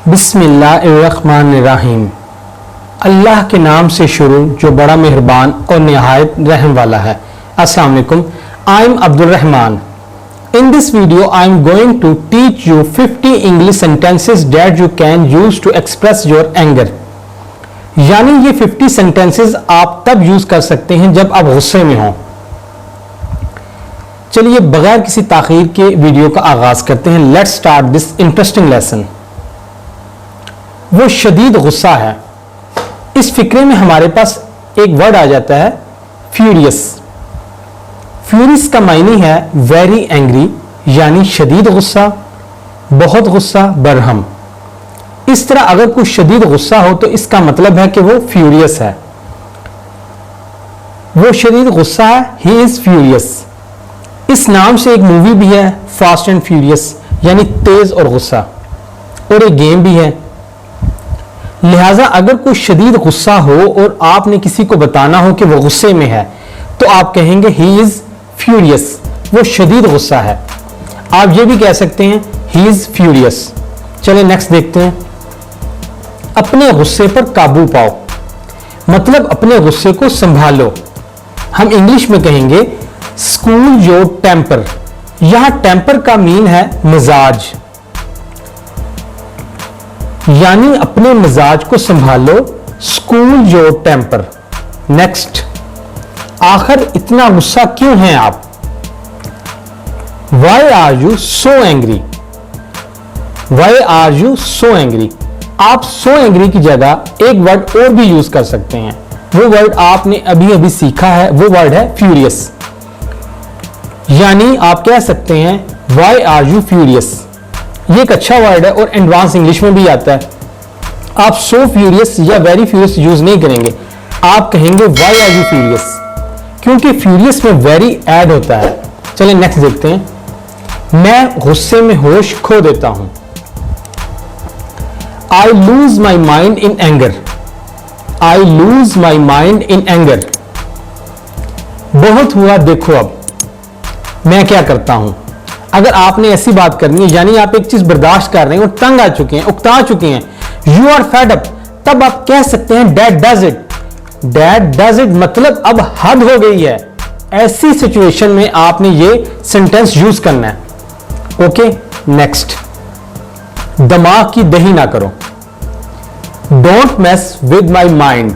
बिस्मिल्लाहिर्रहमानिर्रहीम। अल्लाह के नाम से शुरू जो बड़ा मेहरबान और निहायत रहम वाला है। अस्सलाम वालेकुम, I am Abdul Rahman. In this video, I am going to teach you 50 English sentences that you can use to express your anger। यानी ये 50 sentences आप तब यूज कर सकते हैं जब आप गुस्से में हों। चलिए बगैर किसी ताखीर के वीडियो का आगाज करते हैं। Let's start this interesting lesson. वो शदीद गुस्सा है। इस फिक्रे में हमारे पास एक वर्ड आ जाता है फ्यूरियस। फ्यूरियस का मायने है वेरी एंग्री, यानी शदीद गुस्सा, बहुत गुस्सा, बरहम। इस तरह अगर कोई शदीद गुस्सा हो तो इसका मतलब है कि वो फ्यूरियस है। वो शदीद गुस्सा है, ही इज फ्यूरियस। इस नाम से एक मूवी भी है फास्ट एंड फ्यूरियस, यानी तेज और गुस्सा, और एक गेम भी है। लिहाजा अगर कोई शदीद गुस्सा हो और आपने किसी को बताना हो कि वो गुस्से में है तो आप कहेंगे ही इज फ्यूरियस, वो शदीद गुस्सा है। आप ये भी कह सकते हैं ही इज फ्यूरियस। चलिए नेक्स्ट देखते हैं। अपने गुस्से पर काबू पाओ, मतलब अपने गुस्से को संभालो। हम इंग्लिश में कहेंगे स्कूल योर टेम्पर। यहां टेम्पर का मीन है मिजाज, यानी अपने मिजाज को संभालो, स्कूल योर टेम्पर। नेक्स्ट, आखिर इतना गुस्सा क्यों हैं आप? Why are you so angry? Why are you so angry? आप सो एंग्री की जगह एक वर्ड और भी यूज कर सकते हैं। वो वर्ड आपने अभी अभी सीखा है, वो वर्ड है फ्यूरियस। यानी आप कह सकते हैं वाई आर यू फ्यूरियस। ये एक अच्छा वर्ड है और एडवांस इंग्लिश में भी आता है। आप सो फ्यूरियस या वेरी फ्यूरियस यूज नहीं करेंगे, आप कहेंगे वाई आर यू फ्यूरियस, क्योंकि फ्यूरियस में वेरी ऐड होता है। चलिए नेक्स्ट देखते हैं। मैं गुस्से में होश खो देता हूं। I lose my mind in anger. I lose my mind in anger. बहुत हुआ, देखो अब मैं क्या करता हूं। अगर आपने ऐसी बात करनी है, यानी आप एक चीज बर्दाश्त कर रहे हैं और तंग आ चुके हैं, उकता चुके हैं, यू आर फेड अप, तब आप कह सकते हैं that does it. That does it मतलब अब हद हो गई है। ऐसी सिचुएशन में आपने ये सेंटेंस यूज करना है। ओके नेक्स्ट, दिमाग की दही ना करो। Don't mess with my mind.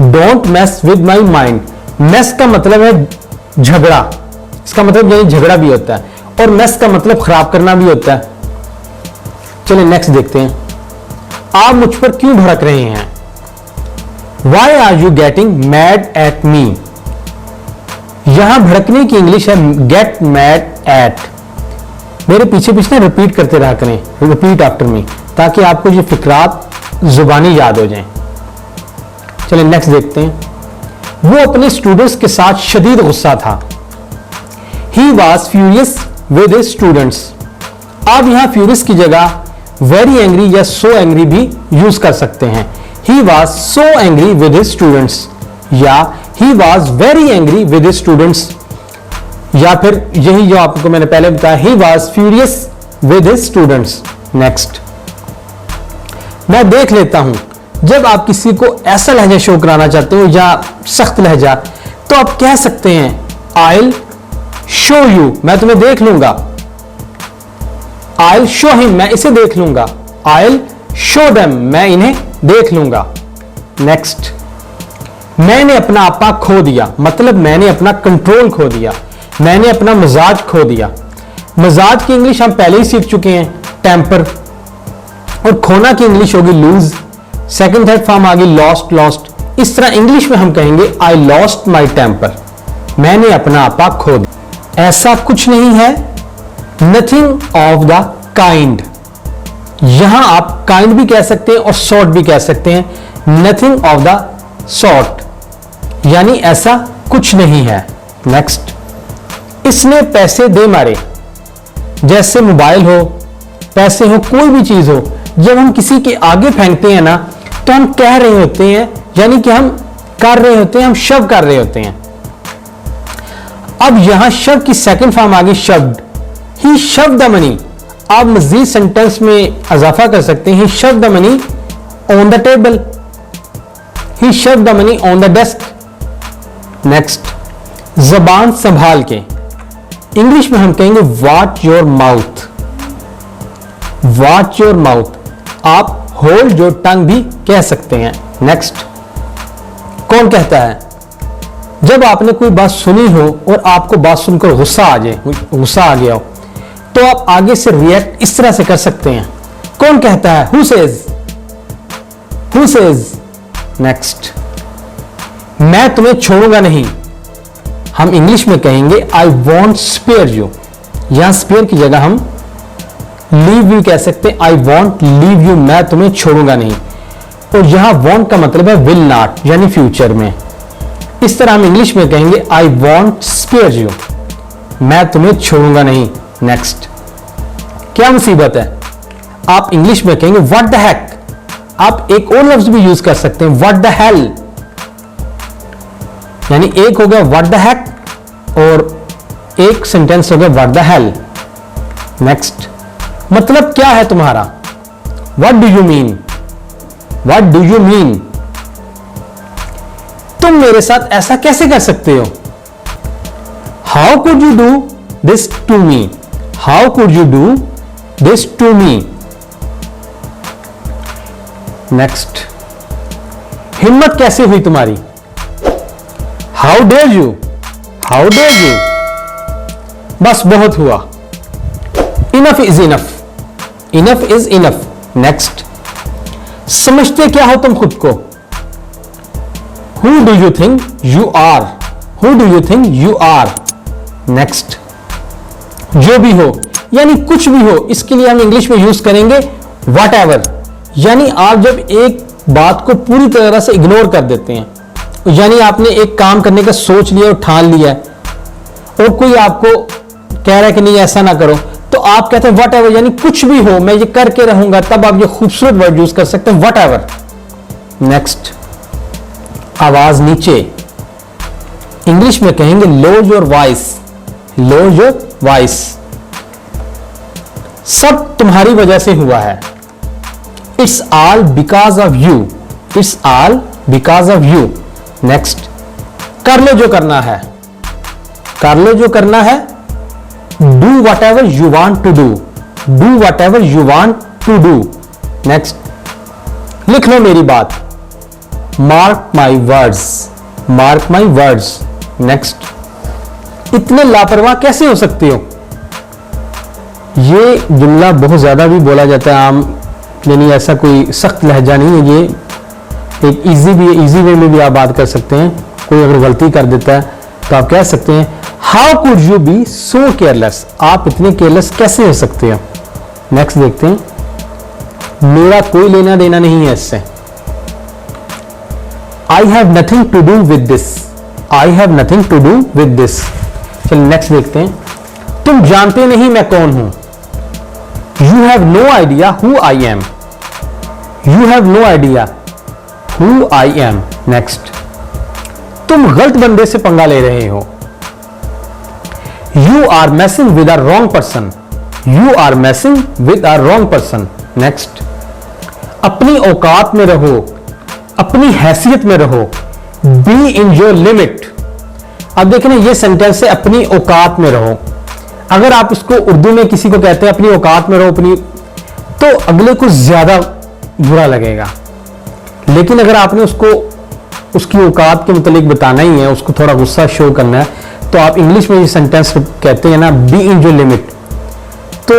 Don't mess with my mind. Mess का मतलब है झगड़ा, इसका मतलब यानी झगड़ा भी होता है, और मेस का मतलब खराब करना भी होता है। चलिए नेक्स्ट देखते हैं। आप मुझ पर क्यों भड़क रहे हैं? Why are you getting mad at me? यहां भड़कने की इंग्लिश है get mad at। मेरे पीछे पीछे रिपीट करते रहा करें, रिपीट आफ्टर मी, ताकि आपको ये फिक्रात जुबानी याद हो जाएं। चलिए नेक्स्ट देखते हैं। वो अपने स्टूडेंट्स के साथ शदीद गुस्सा था। He was furious with his students। आप यहां फ्यूरियस की जगह वेरी एंग्री या सो एंग्री भी यूज कर सकते हैं। He was so angry with his students, या he was very angry with his students, या फिर यही जो आपको मैंने पहले बताया he was furious with his students। Next, मैं देख लेता हूं। जब आप किसी को ऐसा लहजा शो कराना चाहते हो या सख्त लहजा, तो आप कह सकते हैं I'll show you, मैं तुम्हें देख लूंगा। I'll show him, मैं इसे देख लूंगा। I'll show them, मैं इन्हें देख लूंगा। नेक्स्ट, मैंने अपना आपा खो दिया, मतलब मैंने अपना कंट्रोल खो दिया, मैंने अपना मिजाज खो दिया। मिजाज की इंग्लिश हम पहले ही सीख चुके हैं, टेम्पर, और खोना की इंग्लिश होगी लूज। सेकंड थर्ड फॉर्म आ गई लॉस्ट, लॉस्ट। इस तरह इंग्लिश में हम कहेंगे आई लॉस्ट माई टेम्पर, मैंने अपना आपा खो दिया। ऐसा कुछ नहीं है, नथिंग ऑफ द काइंड। यहां आप काइंड भी कह सकते हैं और सॉर्ट भी कह सकते हैं। नथिंग ऑफ द सॉर्ट, यानी ऐसा कुछ नहीं है। नेक्स्ट, इसने पैसे दे मारे। जैसे मोबाइल हो, पैसे हो, कोई भी चीज हो, जब हम किसी के आगे फेंकते हैं ना, तो हम कह रहे होते हैं, यानी कि हम कर रहे होते हैं, हम शव कर रहे होते हैं। अब यहां शव की सेकंड फॉर्म आ गई should. He should the money, आप मजीद सेंटेंस में इजाफा कर सकते हैं, he should the money on the table, he should the money on the desk. Next, जबान संभाल के, इंग्लिश में हम कहेंगे watch your mouth, watch your mouth. आप होल्ड योर टंग भी कह सकते हैं। नेक्स्ट, कौन कहता है, जब आपने कोई बात सुनी हो और आपको बात सुनकर गुस्सा आ जाए, गुस्सा आ गया हो, तो आप आगे से रिएक्ट इस तरह से कर सकते हैं। कौन कहता है, who says, who says. Next, मैं तुम्हें छोड़ूंगा नहीं, हम इंग्लिश में कहेंगे आई वॉन्ट स्पेयर यू। यहां स्पेयर की जगह हम लीव यू कह सकते हैं, आई वॉन्ट लीव यू, मैं तुम्हें छोड़ूंगा नहीं। और यहां वॉन्ट का मतलब है विल नॉट, यानी फ्यूचर में। इस तरह हम इंग्लिश में कहेंगे आई वॉन्ट स्पेयर यू, मैं तुम्हें छोड़ूंगा नहीं। नेक्स्ट, क्या मुसीबत है, आप इंग्लिश में कहेंगे व्हाट द हेक। आप एक और लफ्ज भी यूज कर सकते हैं, व्हाट द हेल, यानी एक हो गया व्हाट द हेक और एक सेंटेंस हो गया व्हाट द हेल। नेक्स्ट, मतलब क्या है तुम्हारा, what do you mean, what do you mean. तुम मेरे साथ ऐसा कैसे कर सकते हो, how could you do this to me, how could you do this to me. Next, हिम्मत कैसे हुई तुम्हारी, how dare you, how dare you. बस बहुत हुआ, enough is enough, enough is enough. Next, समझते क्या हो तुम खुद को, who do you think you are, who do you think you are. Next, जो भी हो यानी कुछ भी हो, इसके लिए हम इंग्लिश में यूज करेंगे वॉट एवर, यानी आप जब एक बात को पूरी तरह से इग्नोर कर देते हैं, यानी आपने एक काम करने का सोच लिया और ठान लिया है और कोई आपको कह रहा है कि नहीं ऐसा ना करो, तो आप कहते हैं वट एवर, यानी कुछ भी हो मैं ये करके रहूंगा, तब आप ये खूबसूरत वर्ड यूज कर सकते हैं वट एवर। नेक्स्ट, आवाज नीचे, इंग्लिश में कहेंगे low your voice, low your voice. सब तुम्हारी वजह से हुआ है, it's all because of you, it's all because of you. Next, कर लो जो करना है, कर लो जो करना है, do whatever you want to do, do whatever you want to do। next, लिख लो मेरी बात, mark my words, mark my words। next, इतने लापरवाह कैसे हो सकते हो, ये जुमला बहुत ज्यादा भी बोला जाता है आम, यानी ऐसा कोई सख्त लहजा नहीं है, ये एक इजी भी, इजी वे में भी आप बात कर सकते हैं। कोई अगर गलती कर देता है तो आप कह सकते हैं how could you be so careless, आप इतने केयरलेस कैसे हो सकते हो। नेक्स्ट देखते हैं, मेरा कोई लेना देना नहीं है इससे, I have nothing to do with this, I have nothing to do with this. चलिए नेक्स्ट देखते हैं, तुम जानते नहीं मैं कौन हूं, you have no idea who I am, you have no idea who I am. Next, तुम गलत बंदे से पंगा ले रहे हो, You are messing with a wrong person, you are messing with a wrong person। Next, अपनी औकात में रहो, अपनी हैसियत में रहो, be in your limit। अब देखें ना, ये सेंटेंस है अपनी औकात में रहो। अगर आप इसको उर्दू में किसी को कहते हैं अपनी औकात में रहो अपनी, तो अगले को ज्यादा बुरा लगेगा, लेकिन अगर आपने उसको उसकी औकात के मुतालिक बताना ही है, उसको थोड़ा गुस्सा शो करना है, तो आप इंग्लिश में ये सेंटेंस कहते हैं ना, बी इन योर लिमिट, तो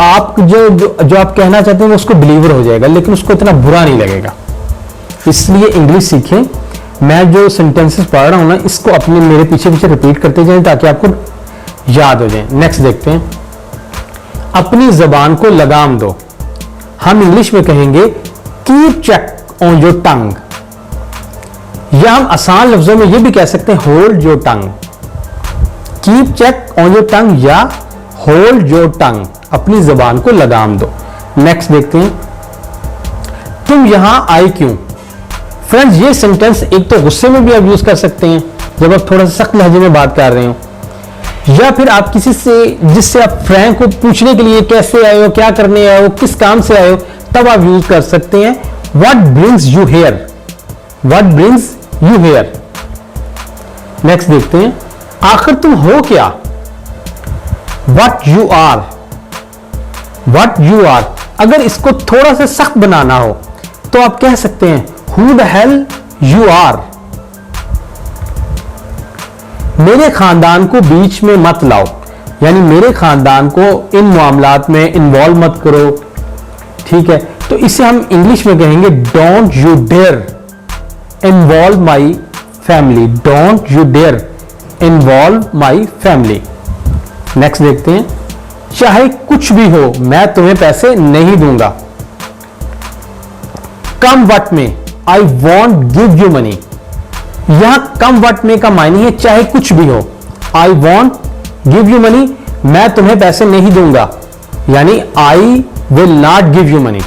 आप जो आप कहना चाहते हैं उसको डिलीवर हो जाएगा, लेकिन उसको इतना बुरा नहीं लगेगा। इसलिए इंग्लिश सीखें, मैं जो सेंटेंसेस पढ़ रहा हूं ना, इसको अपने मेरे पीछे पीछे रिपीट करते जाएं ताकि आपको याद हो जाए। नेक्स्ट देखते हैं, अपनी जबान को लगाम दो, हम इंग्लिश में कहेंगे keep check on your tongue, या हम आसान लफ्जों में ये भी कह सकते हैं hold your tongue, keep check on your tongue या होल्ड योर टंग, अपनी जबान को लगाम दो। नेक्स्ट देखते हैं, तुम यहां आए क्यों। फ्रेंड्स, ये सेंटेंस एक तो गुस्से में भी आप यूज कर सकते हैं जब आप थोड़ा सा सख्त लहजे में बात कर रहे हो, या फिर आप किसी से जिससे आप फ्रैंक को पूछने के लिए कैसे आए हो, क्या करने आए हो, किस काम से आए हो, तब आप यूज कर सकते हैं what brings you here, what brings you here. Next देखते हैं आखिर तुम हो क्या, what you are, what you are. अगर इसको थोड़ा सा सख्त बनाना हो तो आप कह सकते हैं who the hell you are. मेरे खानदान को बीच में मत लाओ, यानी मेरे खानदान को इन मामलात में इन्वॉल्व मत करो, ठीक है। तो इसे हम इंग्लिश में कहेंगे don't you dare involve my family, don't you dare involve my family. Next देखते हैं चाहे कुछ भी हो मैं तुम्हें पैसे नहीं दूंगा। Come what may I want give you money. यहां कम वट में का मायने है चाहे कुछ भी हो, I want give you money, मैं तुम्हें पैसे नहीं दूंगा, यानी I will not give you money.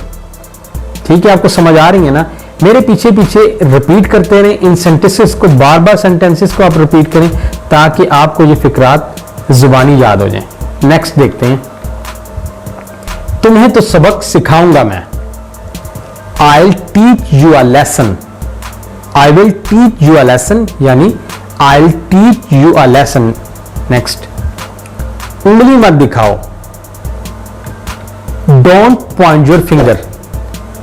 ठीक है, आपको समझ आ रही है ना। मेरे पीछे पीछे रिपीट करते रहें इन सेंटेंसेस को, बार बार सेंटेंसेस को आप रिपीट करें ताकि आपको ये फिक्रात जुबानी याद हो जाए। नेक्स्ट देखते हैं तुम्हें तो सबक सिखाऊंगा मैं, I will teach you a lesson, I will teach you a lesson, यानी I will teach you a lesson. Next उंगली मत दिखाओ, डोंट पॉइंट योर फिंगर।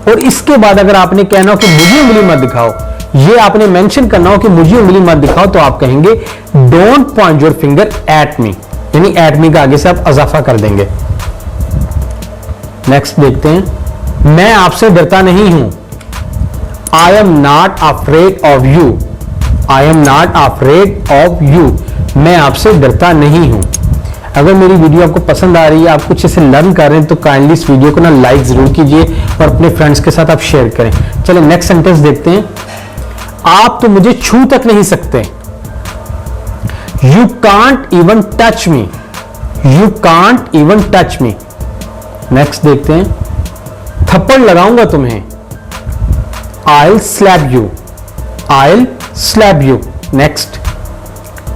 और इसके बाद अगर आपने कहना हो कि मुझे उंगली मत दिखाओ, ये आपने मेंशन करना हो कि मुझे उंगली मत दिखाओ, तो आप कहेंगे don't point your finger at me, यानी एट मी का आगे से आप इजाफा कर देंगे। नेक्स्ट देखते हैं मैं आपसे डरता नहीं हूं, I am not afraid of you, I am not afraid of you, मैं आपसे डरता नहीं हूं। अगर मेरी वीडियो आपको पसंद आ रही है, आप कुछ इसे लर्न कर रहे हैं, तो काइंडली इस वीडियो को ना लाइक जरूर कीजिए और अपने फ्रेंड्स के साथ आप शेयर करें। चलिए नेक्स्ट सेंटेंस देखते हैं आप तो मुझे छू तक नहीं सकते, you can't even touch me, you can't even touch me. Next देखते हैं थप्पड़ लगाऊंगा तुम्हें, I will slap you, I will slap you. Next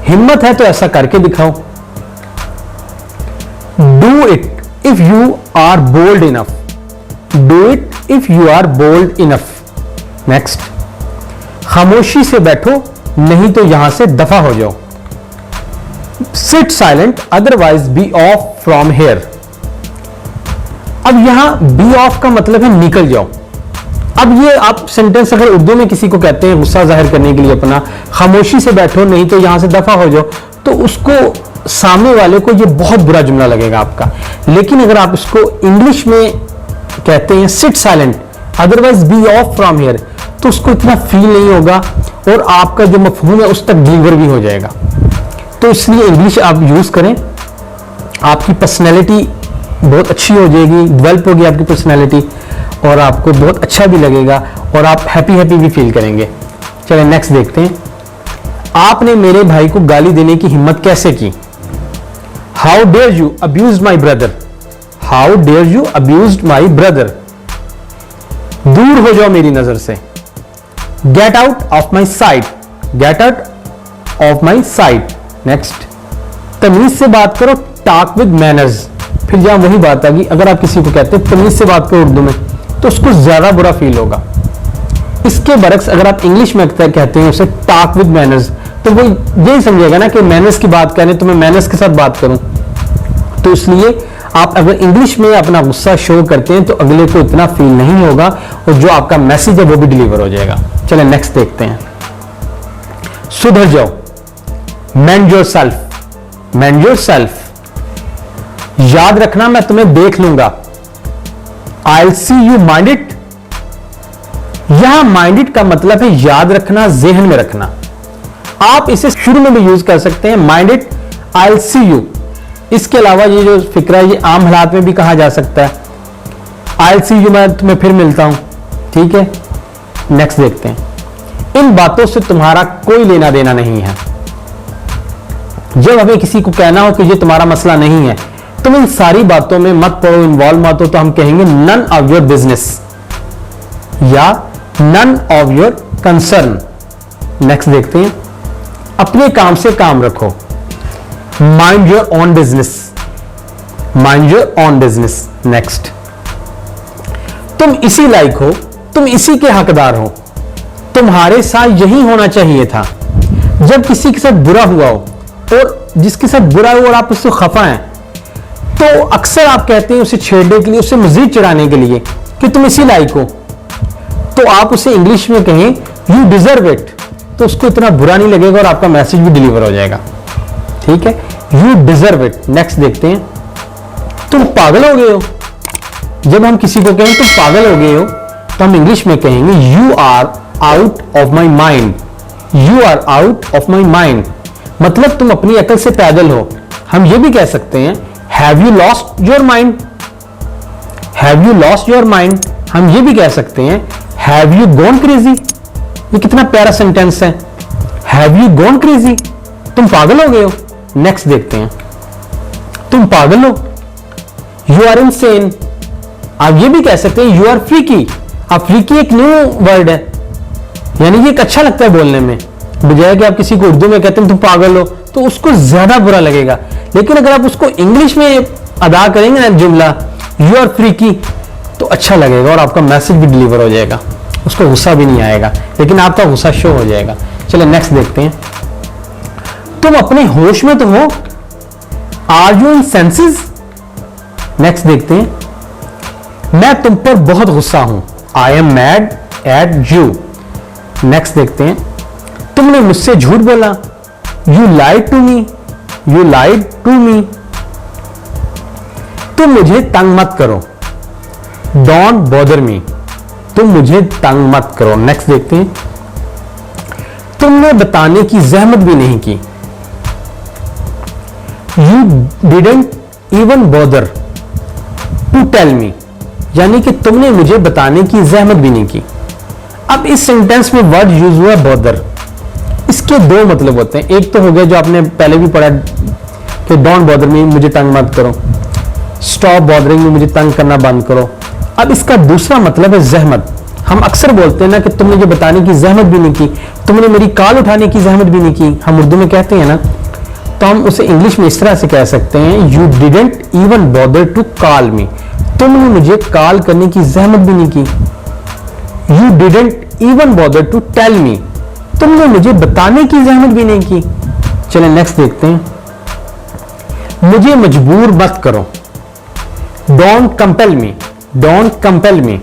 हिम्मत है तो ऐसा करके दिखाओ, do it if you are bold enough, do it if you are bold enough. Next खामोशी से बैठो नहीं तो यहां से दफा हो जाओ, sit silent otherwise be off from here. अब यहां बी ऑफ का मतलब है निकल जाओ। अब ये आप सेंटेंस अगर उर्दू में किसी को कहते हैं गुस्सा जाहिर करने के लिए अपना, खामोशी से बैठो नहीं तो यहां से दफा हो जाओ, तो उसको सामने वाले को ये बहुत बुरा जुमला लगेगा आपका। लेकिन अगर आप इसको इंग्लिश में कहते हैं sit silent otherwise be off from here, तो उसको इतना फील नहीं होगा और आपका जो मफहूम है उस तक डिलीवर भी हो जाएगा। तो इसलिए इंग्लिश आप यूज करें, आपकी पर्सनैलिटी बहुत अच्छी हो जाएगी, डेवलप होगी आपकी पर्सनैलिटी और आपको बहुत अच्छा भी लगेगा और आप हैप्पी हैप्पी भी फील करेंगे। चलिए नेक्स्ट देखते हैं आपने मेरे भाई को गाली देने की हिम्मत कैसे की, how dare you abuse my brother, how dare you abuse my brother. दूर हो जाओ मेरी नजर से, get out of my sight, get out of my sight. Next तमीज से बात करो, टॉक विद मैनर्स। फिर जहां वही बात आ गई, अगर आप किसी को कहते हैं तमीज से बात करो उर्दू में, तो उसको ज्यादा बुरा फील होगा। इसके बरक्स अगर आप इंग्लिश में कहते हैं उसे टॉक विद मैनर्स, तो वो यही समझेगा ना कि मैनर्स की बात करें तो मैं मैनर्स के साथ बात करूं। तो इसलिए आप अगर इंग्लिश में अपना गुस्सा शो करते हैं तो अगले को इतना फील नहीं होगा और जो आपका मैसेज है वो भी डिलीवर हो जाएगा। चलिए नेक्स्ट देखते हैं सुधर जाओ, मेंड your self, mend your self. याद रखना मैं तुम्हें देख लूंगा, I will see you mind it. यहां माइंड इट का मतलब है याद रखना, जेहन में रखना। आप इसे शुरू में भी यूज कर सकते हैं, mind it, I will see you. इसके अलावा ये जो फिक्रा है ये आम हालात में भी कहा जा सकता है, आई विल सी यू, मैं तुम्हें फिर मिलता हूं। ठीक है, नेक्स्ट देखते हैं इन बातों से तुम्हारा कोई लेना देना नहीं है। जब हमें किसी को कहना हो कि ये तुम्हारा मसला नहीं है, तुम इन सारी बातों में मत पड़ो, इन्वॉल्व मत हो, तो हम कहेंगे नन ऑफ योर बिजनेस या none of your concern. Next देखते हैं अपने काम से काम रखो, mind your own business, mind your own business. Next, तुम इसी लायक हो, तुम इसी के हकदार हो, तुम्हारे साथ यही होना चाहिए था। जब किसी के साथ बुरा हुआ हो और जिसके साथ बुरा हुआ और आप उससे खफा हैं, तो अक्सर आप कहते हैं उसे छेड़ने के लिए, उसे मजीद चिढ़ाने के लिए कि तुम इसी लायक हो, तो आप उसे इंग्लिश में कहें यू डिजर्व इट, तो उसको इतना बुरा नहीं लगेगा और आपका मैसेज भी डिलीवर हो जाएगा। ठीक है, यू डिजर्व इट। नेक्स्ट देखते हैं, तुम पागल हो गए हो। जब हम किसी को कहें तुम पागल हो गए हो, तो हम इंग्लिश में कहेंगे you are out of my mind, you are out of my mind, मतलब तुम अपनी अकल से पैदल हो। हम ये भी कह सकते हैं have you lost your mind, have you lost your mind. हम ये भी कह सकते हैं हैव यू गॉन क्रेजी। ये कितना प्यारा सेंटेंस है, हैव यू गॉन क्रेजी, तुम पागल हो गए हो। नेक्स्ट देखते हैं, तुम पागल हो, यू आर इनसेन। आप ये भी कह सकते हैं यू आर फ्रीकी। अब फ्रीकी एक न्यू वर्ड है, यानी ये एक अच्छा लगता है बोलने में, बजाय कि आप किसी को उर्दू में कहते हैं तुम पागल हो तो उसको ज्यादा बुरा लगेगा। लेकिन अगर आप उसको इंग्लिश में अदा करेंगे ना जुमला यू आर फ्रीकी, तो अच्छा लगेगा और आपका मैसेज भी डिलीवर हो जाएगा, उसको गुस्सा भी नहीं आएगा, लेकिन आपका गुस्सा शो हो जाएगा। चलिए नेक्स्ट देखते हैं, तुम अपने होश में तो हो, are you in senses. Next देखते हैं, मैं तुम पर बहुत गुस्सा हूं, I am mad at you. Next देखते हैं, तुमने मुझसे झूठ बोला, you lied to me, you lied to me. तुम मुझे तंग मत करो, डोंट बॉदर मी, तुम मुझे तंग मत करो। नेक्स्ट देखते हैं, तुमने बताने की जहमत भी नहीं की, you didn't even bother to tell me, यानी कि तुमने मुझे बताने की जहमत भी नहीं की। अब इस सेंटेंस में वर्ड यूज हुआ बॉदर, इसके दो मतलब होते हैं। एक तो हो गया जो आपने पहले भी पढ़ा कि डोंट बॉदर मी, मुझे तंग मत करो, स्टॉप बॉदरिंग मी, मुझे तंग करना बंद करो। अब इसका दूसरा मतलब है जहमत। हम अक्सर बोलते हैं ना कि तुमने जो बताने की जहमत भी नहीं की, तुमने मेरी कॉल उठाने की जहमत भी नहीं की, हम उर्दू में कहते हैं ना, तो हम उसे इंग्लिश में इस तरह से कह सकते हैं you didn't even bother to call me, तुमने मुझे कॉल करने की जहमत भी नहीं की। You didn't even bother to tell me, तुमने मुझे बताने की जहमत भी नहीं की। चलिए नेक्स्ट देखते हैं, मुझे मजबूर मत करो, don't compel me, don't compel me.